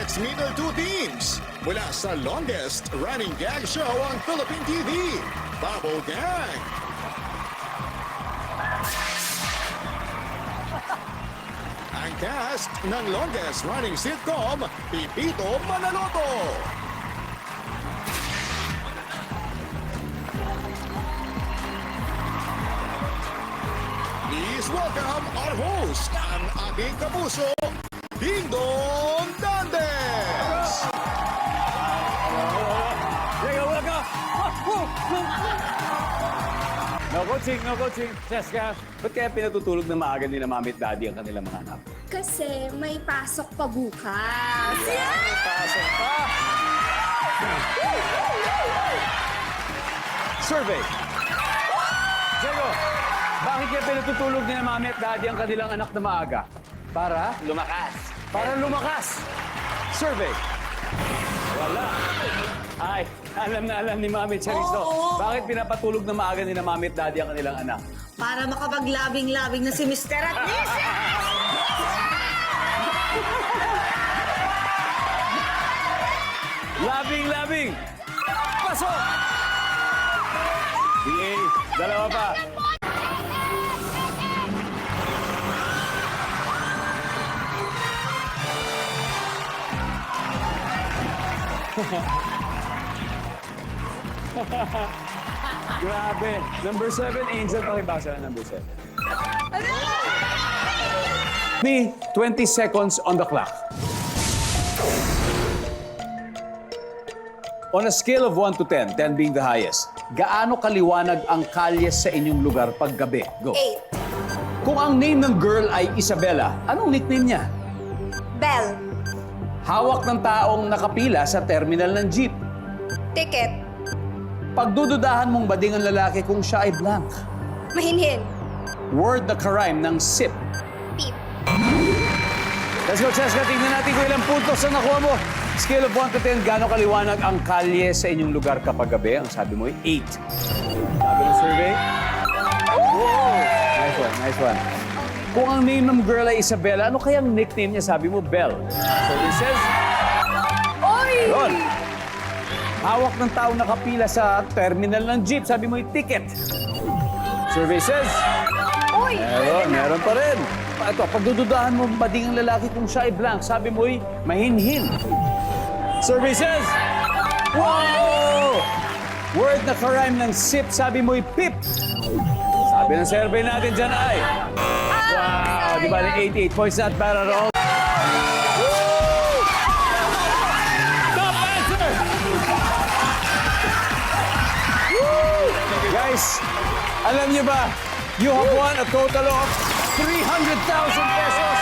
Let's meet our two teams. Mula sa longest running gag show on Philippine TV, Bubble Gang. Ang cast ng longest running sitcom, Pipito Manaloto. Please welcome our host, ang ating kapuso, Ding Dong Dantes! No coaching. Cheska, ba't kaya pinatutulog na maaga nila mami at daddy ang kanilang mga anak? Kasi may pasok pa bukas. May pasok pa! Survey! Diego, bakit kaya pinatutulog nila mami at daddy ang kanilang anak na maaga? Para? Lumakas. Para lumakas! Survey! Wala. Ay, alam na alam ni Mami Charisto. Oo. Bakit pinapatulog na maaga ni na Mami at Daddy ang kanilang anak? Para makapaglabing-labing na si Mr. at Mrs. Labing! Pasok! BA, dalawa pa. Grabe. Number 7, Angel, pakibasa na number 7. Me, 20 seconds on the clock. On a scale of 1 to 10, 10 being the highest, gaano kaliwanag ang kalye sa inyong lugar pag gabi? Go. 8. Kung ang name ng girl ay Isabella, anong nickname niya? Bell. Hawak ng taong nakapila sa terminal ng jeep. Ticket. Pagdududahan mong bading ang lalaki kung siya ay blank. Mahinhin. Word na karime ng sip. Peep. Let's go, Cheska. Tingnan natin kung ilang puntos ang nakuha mo. Scale of 1 to 10, gaano kaliwanag ang kalye sa inyong lugar kapag gabi? Ang sabi mo ay 8. Sabi ng survey? Wow! Nice one. Kung ang name ng girl ay Isabella, ano kayang nickname niya? Sabi mo, Belle. So this says... Oy! Yun. Hawak ng tao nakapila sa terminal ng jeep. Sabi mo, ticket. Survey says... Oy! Meron pa rin. Ito, pagdududahan mo bading ang lalaki kung siya ay blank, sabi mo'y mahinhin. Survey says... Wow! Word na karime ng sip, sabi mo'y pip. Sabi ng survey natin dyan ay... Wow! Di ba, 88 points not bad at all. Top answer! Guys, alam niyo ba, you have won a total of 300,000 pesos